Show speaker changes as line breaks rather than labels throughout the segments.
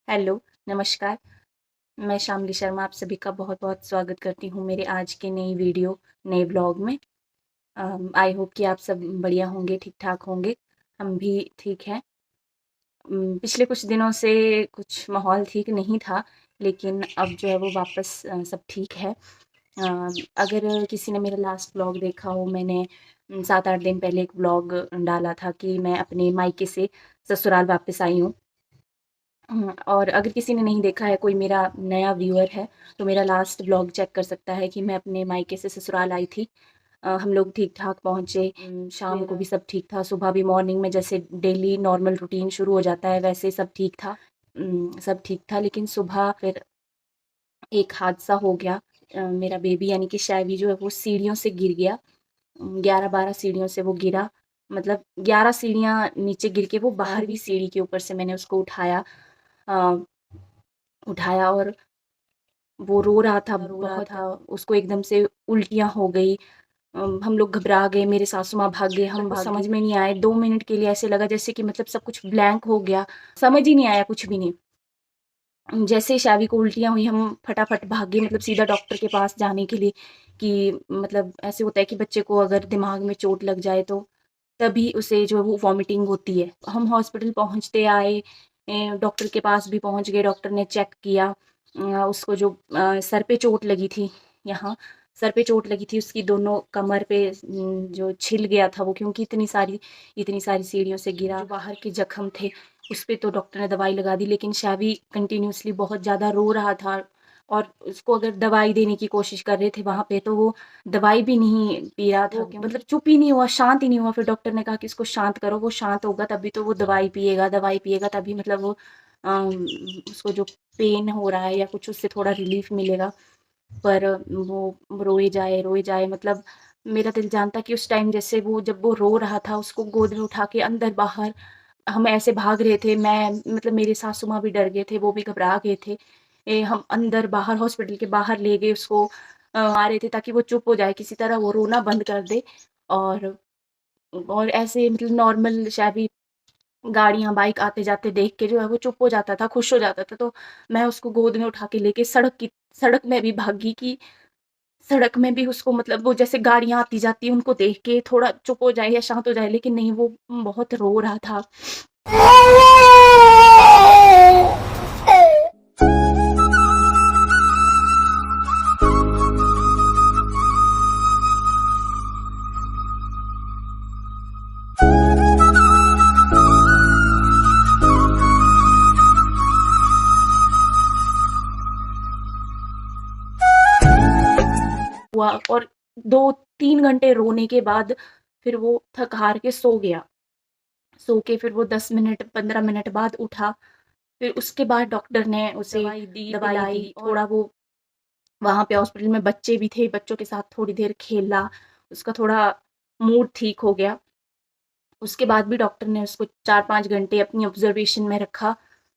Hello, नमस्कार। मैं शामली शर्मा आप सभी का बहुत-बहुत स्वागत करती हूँ मेरे आज के नई वीडियो, नए व्लॉग में। आई होप कि आप सब बढ़िया होंगे, ठीक-ठाक होंगे। हम भी ठीक हैं। पिछले कुछ दिनों से कुछ माहौल ठीक नहीं था, लेकिन अब जो है वो वापस सब ठीक है। अगर किसी ने मेरा लास्ट व्लॉग देखा हो, मैंने 7-8 दिन पहले एक व्लॉग डाला था कि मैं अपने मायके से ससुराल वापस आई हूँ। और अगर किसी ने नहीं देखा है, कोई मेरा नया व्यूअर है, तो मेरा लास्ट व्लॉग चेक कर सकता है कि मैं अपने मायके से ससुराल आई थी। हम लोग ठीक-ठाक पहुँचे, शाम को भी सब ठीक था, सुबह भी मॉर्निंग में जैसे डेली नॉर्मल रूटीन शुरू हो जाता है, वैसे सब ठीक था। सब ठीक था, लेकिन सुबह फिर एक हादसा हो गया। मेरा बेबी यानी कि शैवी जो है वो सीढ़ियों से गिर गया। 11-12 सीढ़ियों से वो गिरा। मतलब 11 सीढ़ियाँ नीचे गिर के वो 12वीं सीढ़ी के ऊपर से मैंने उसको अ, उठाया और वो रो रहा था बहुत, उसको एकदम से उल्टियाँ हो गई। हम लोग घबरा गए, मेरे सासू माँ भाग गए, हम भाग समझ में नहीं आए। 2 मिनट के लिए ऐसे लगा जैसे कि मतलब सब कुछ ब्लैंक हो गया, समझ ही नहीं आया कुछ भी नहीं। जैसे ही शावी को उल्टियाँ हुई, हम फटाफट भागे, मतलब सीधा डॉक्टर के पास जाने के लिए कि मतलब ऐसे होता है कि बच्चे को अगर दिमाग में चोट लग जाए तो तभी उसे जो है वो वॉमिटिंग होती है। हम हॉस्पिटल पहुँचते आए, डॉक्टर के पास भी पहुँच गए, डॉक्टर ने चेक किया। उसको जो सर पे चोट लगी थी, यहाँ सर पे चोट लगी थी, उसकी दोनों कमर पे जो छिल गया था वो, क्योंकि इतनी सारी सीढ़ियों से गिरा। जो बाहर के जख्म थे उस पे तो डॉक्टर ने दवाई लगा दी, लेकिन शैवी कंटिन्यूअसली बहुत ज़्यादा रो रहा था और उसको अगर दवाई देने की कोशिश कर रहे थे वहाँ पे, तो वो दवाई भी नहीं पी रहा था, मतलब चुप ही नहीं हुआ, शांत ही नहीं हुआ। फिर डॉक्टर ने कहा कि इसको शांत करो, वो शांत होगा तभी तो वो दवाई पिएगा तभी मतलब वो उसको जो पेन हो रहा है या कुछ उससे थोड़ा रिलीफ मिलेगा। पर वो रोए जाए, मतलब मेरा दिल जानता कि उस टाइम जैसे वो जब वो रो रहा था, उसको गोद में उठा के अंदर-बाहर हम ऐसे भाग रहे थे। मैं मतलब मेरे सासू माँ भी डर गए थे, वो भी घबरा गए थे। हम अंदर-बाहर हॉस्पिटल के बाहर ले गए उसको, आ रहे थे ताकि वो चुप हो जाए, किसी तरह वो रोना बंद कर दे। और ऐसे मतलब नॉर्मल शैवी गाड़ियाँ, बाइक आते-जाते देख के जो है वो चुप हो जाता था, खुश हो जाता था। तो मैं उसको गोद में उठा के लेके सड़क में भी भागी कि सड़क में भी उसको मतलब वो जैसे गाड़ियाँ आती-जाती उनको देख के थोड़ा चुप हो जाए या शांत हो जाए, लेकिन नहीं, वो बहुत रो रहा था। हुआ और 2-3 घंटे रोने के बाद फिर वो थक-हार के सो गया। सो के फिर वो 10 मिनट 15 मिनट बाद उठा। फिर उसके बाद डॉक्टर ने उसे दवाई दी, पिलाई, थोड़ा वो वहाँ पे हॉस्पिटल में बच्चे भी थे, बच्चों के साथ थोड़ी देर खेला, उसका थोड़ा मूड ठीक हो गया। उसके बाद भी डॉक्टर ने उसको 4-5 घंटे अपनी ऑब्ज़र्वेशन में रखा,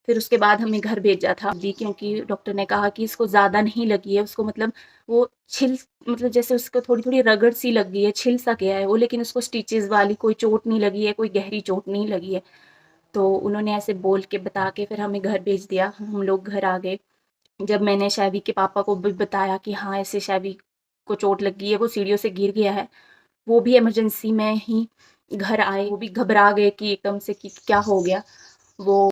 फिर उसके बाद हमें घर भेजा था दी, क्योंकि डॉक्टर ने कहा कि इसको ज़्यादा नहीं लगी है, उसको मतलब वो छिल मतलब जैसे उसको थोड़ी-थोड़ी रगड़ सी लग गई है, छिल सा गया है वो, लेकिन उसको स्टिचेज़ वाली कोई चोट नहीं लगी है, कोई गहरी चोट नहीं लगी है। तो उन्होंने ऐसे बोल के बता के फिर हमें घर भेज दिया, हम लोग घर आ गए। जब मैंने शैवी के पापा को भी बताया कि हाँ, ऐसे शैवी को चोट लगी है, वो सीढ़ियों से गिर गया है, वो भी इमरजेंसी में ही घर आए। वो भी घबरा गए कि एकदम से कि क्या हो गया। वो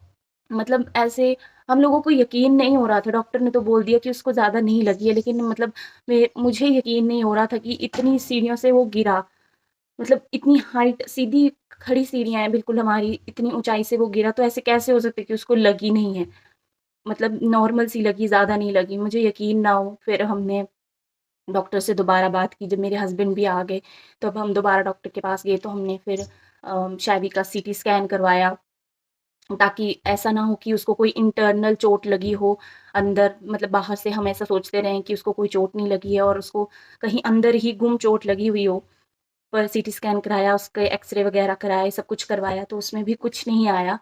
मतलब ऐसे हम लोगों को यकीन नहीं हो रहा था, डॉक्टर ने तो बोल दिया कि उसको ज़्यादा नहीं लगी है, लेकिन मतलब मुझे यकीन नहीं हो रहा था कि इतनी सीढ़ियों से वो गिरा। मतलब इतनी हाइट, सीधी खड़ी सीढ़ियाँ हैं बिल्कुल हमारी, इतनी ऊँचाई से वो गिरा, तो ऐसे कैसे हो सकता है कि उसको लगी नहीं है। मतलब नॉर्मल सी लगी, ज़्यादा नहीं लगी, मुझे यकीन ना हो। फिर हमने डॉक्टर से दोबारा बात की, जब मेरे हस्बैंड भी आ गए, तब हम दोबारा डॉक्टर के पास गए, तो हमने फिर शैवी का सीटी स्कैन करवाया, ताकि ऐसा ना हो कि उसको कोई इंटरनल चोट लगी हो अंदर, मतलब बाहर से हम ऐसा सोचते रहें कि उसको कोई चोट नहीं लगी है और उसको कहीं अंदर ही गुम चोट लगी हुई हो। पर सीटी स्कैन कराया, उसके एक्स-रे वगैरह कराए, सब कुछ करवाया, तो उसमें भी कुछ नहीं आया।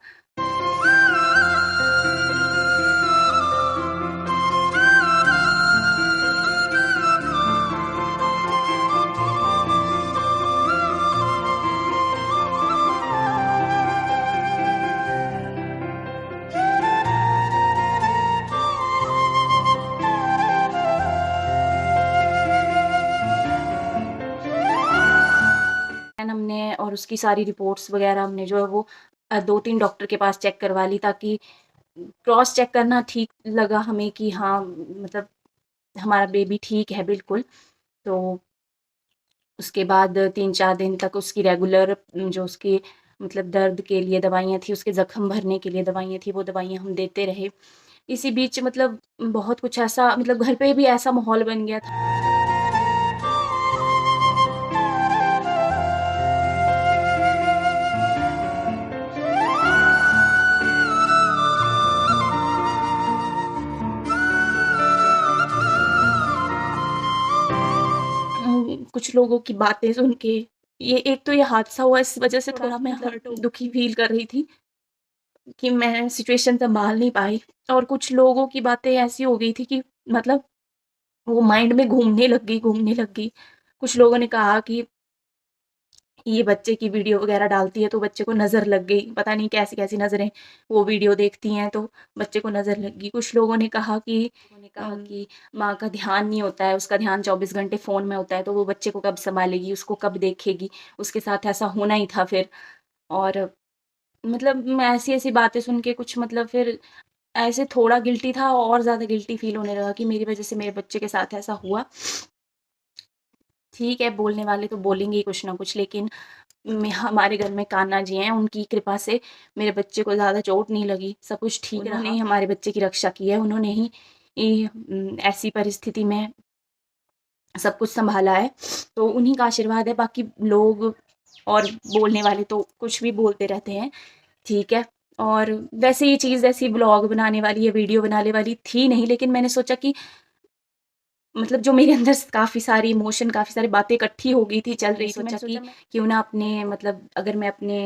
उसकी सारी रिपोर्ट्स वगैरह हमने जो है वो 2-3 डॉक्टर के पास चेक करवा ली, ताकि क्रॉस चेक करना ठीक लगा हमें कि हाँ मतलब हमारा बेबी ठीक है बिल्कुल। तो उसके बाद 3-4 दिन तक उसकी रेगुलर जो उसकी मतलब दर्द के लिए दवाइयाँ थी, उसके ज़ख्म भरने के लिए दवाइयाँ थी, वो दवाइयाँ हम देते रहे। इसी बीच मतलब बहुत कुछ ऐसा मतलब घर पे भी ऐसा माहौल बन गया था। कुछ लोगों की बातें सुन के ये एक तो ये हादसा हुआ, इस वजह से थोड़ा मैं हर्ट दुखी फील कर रही थी कि मैं सिचुएशन संभाल नहीं पाई। और कुछ लोगों की बातें ऐसी हो गई थी कि मतलब वो माइंड में घूमने लग गई। कुछ लोगों ने कहा कि ये बच्चे की वीडियो वगैरह डालती है तो बच्चे को नज़र लग गई, पता नहीं कैसी-कैसी नज़रें वो वीडियो देखती हैं तो बच्चे को नज़र लग गई। कुछ लोगों ने कहा कि माँ का ध्यान नहीं होता है, उसका ध्यान 24 घंटे फ़ोन में होता है, तो वो बच्चे को कब सँभालेगी, उसको कब देखेगी, उसके साथ ऐसा होना ही था फिर। और मतलब मैं ऐसी-ऐसी बातें सुन के कुछ मतलब फिर ऐसे थोड़ा गिल्टी था और ज़्यादा गिल्टी फ़ील होने लगा कि मेरी वज़ह से मेरे बच्चे के साथ ऐसा हुआ। ठीक है, बोलने वाले तो बोलेंगे ही कुछ ना कुछ, लेकिन हमारे घर में कान्हा जी हैं, उनकी कृपा से मेरे बच्चे को ज़्यादा चोट नहीं लगी, सब कुछ ठीक रहा। उन्होंने ही हमारे बच्चे की रक्षा की है, उन्होंने ही ऐसी परिस्थिति में सब कुछ सँभाला है, तो उन्हीं का आशीर्वाद है। बाकी लोग और बोलने वाले तो कुछ भी बोलते रहते हैं, ठीक है। और वैसे ये चीज़ ऐसी व्लॉग बनाने वाली या वीडियो बनाने वाली थी नहीं, लेकिन मैंने सोचा कि मतलब जो मेरे अंदर काफ़ी सारी इमोशन, काफ़ी सारी बातें इकट्ठी हो गई थी, चल रही थी, मैंने सोचा कि क्यों ना अपने मतलब अगर मैं अपने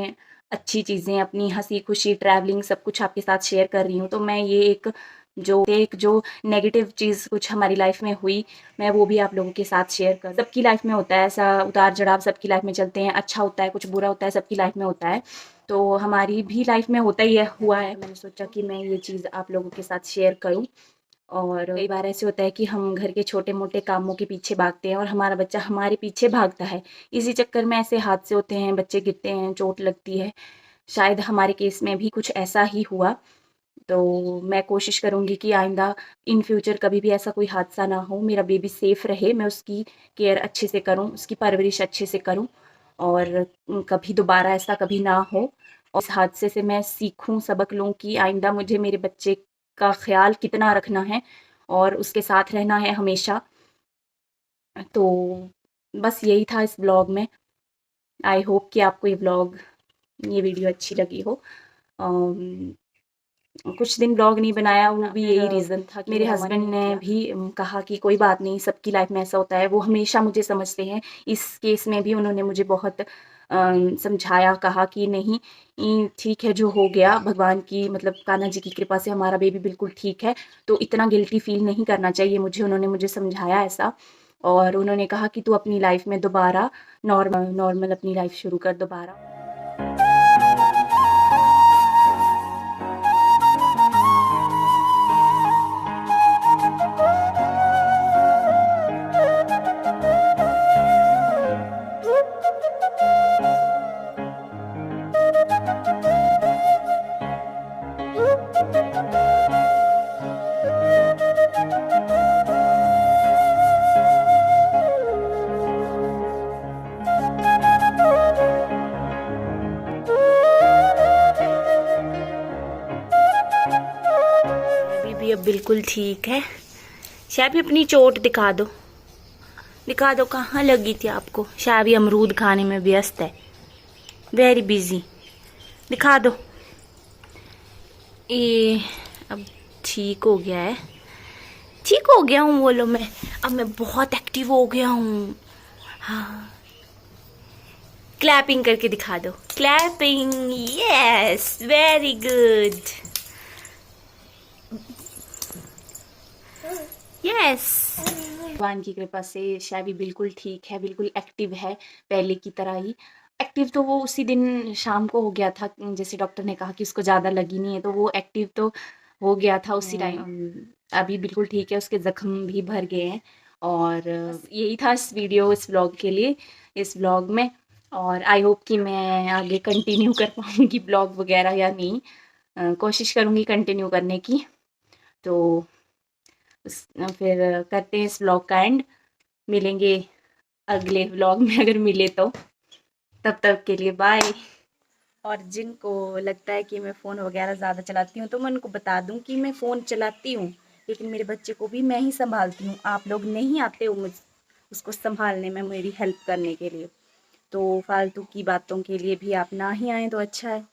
अच्छी चीज़ें, अपनी हँसी-खुशी, ट्रैवलिंग सब कुछ आपके साथ शेयर कर रही हूँ, तो मैं ये एक जो नेगेटिव चीज़ कुछ हमारी लाइफ़ में हुई, मैं वो भी आप लोगों के साथ शेयर करूँ। सबकी लाइफ़ में होता है ऐसा उतार-चढ़ाव, सबकी लाइफ़ में चलते हैं, अच्छा होता है, कुछ बुरा होता है, सबकी लाइफ़ में होता है। तो हमारी भी लाइफ़ में होता ही है, हुआ है। मैंने सोचा कि मैं ये चीज़ आप लोगों के साथ शेयर करूँ। और कई बार ऐसे होता है कि हम घर के छोटे-मोटे कामों के पीछे भागते हैं और हमारा बच्चा हमारे पीछे भागता है। इसी चक्कर में ऐसे हादसे होते हैं, बच्चे गिरते हैं, चोट लगती है। शायद हमारे केस में भी कुछ ऐसा ही हुआ। तो मैं कोशिश करूँगी कि आइंदा इन फ्यूचर कभी भी ऐसा कोई हादसा ना हो, मेरा बेबी सेफ़ रहे, मैं उसकी केयर अच्छे से करूँ, उसकी परवरिश अच्छे से करूँ और कभी दोबारा ऐसा कभी ना हो। और इस हादसे से मैं सीखूँ, सबक लूँ कि आइंदा मुझे मेरे बच्चे का ख़्याल कितना रखना है और उसके साथ रहना है हमेशा। तो बस यही था इस व्लॉग में। आई होप कि आपको ये वीडियो अच्छी लगी हो। अम कुछ दिन व्लॉग नहीं बनाया, वो भी यही रीज़न था कि मेरे हस्बैंड ने भी कहा कि कोई बात नहीं, सबकी लाइफ में ऐसा होता है। वो हमेशा मुझे समझते हैं। इस केस में भी उन्होंने मुझे बहुत समझाया, कहा कि नहीं ठीक है जो हो गया, भगवान की मतलब कान्हा जी की कृपा से हमारा बेबी बिल्कुल ठीक है, तो इतना गिल्टी फ़ील नहीं करना चाहिए मुझे। उन्होंने मुझे समझाया ऐसा और उन्होंने कहा कि तू अपनी लाइफ में दोबारा नॉर्मल अपनी लाइफ शुरू कर दोबारा। भी अब बिल्कुल ठीक है। शायद अपनी चोट दिखा दो कहाँ लगी थी आपको। शायद अमरूद खाने में व्यस्त है, वेरी बिजी। दिखा दो। ये अब ठीक हो गया है, ठीक हो गया हूँ बोलो। अब मैं बहुत एक्टिव हो गया हूँ। हाँ, क्लैपिंग करके दिखा दो। Clapping, yes, very good, yes. भगवान की कृपा से शैवी बिल्कुल ठीक है, बिल्कुल एक्टिव है, पहले की तरह ही। एक्टिव तो वो उसी दिन शाम को हो गया था, जैसे डॉक्टर ने कहा कि उसको ज़्यादा लगी नहीं है, तो वो एक्टिव तो हो गया था उसी टाइम। अभी बिल्कुल ठीक है, उसके ज़ख्म भी भर गए हैं। और यही था इस व्लॉग के लिए। इस व्लॉग में और आई होप कि मैं आगे कंटिन्यू कर पाऊँगी ब्लॉग वगैरह या नहीं। कोशिश करूँगी कंटिन्यू करने की। तो फिर करते हैं इस ब्लॉग का एंड। मिलेंगे अगले व्लॉग में अगर मिले तो। तब तक के लिए बाय। और जिनको लगता है कि मैं फ़ोन वगैरह ज़्यादा चलाती हूँ तो मैं उनको बता दूँ कि मैं फ़ोन चलाती हूँ, लेकिन मेरे बच्चे को भी मैं ही संभालती हूँ। आप लोग नहीं आते हो मुझ उसको संभालने में, मेरी हेल्प करने के लिए। तो फालतू की बातों के लिए भी आप ना ही आएँ तो अच्छा है।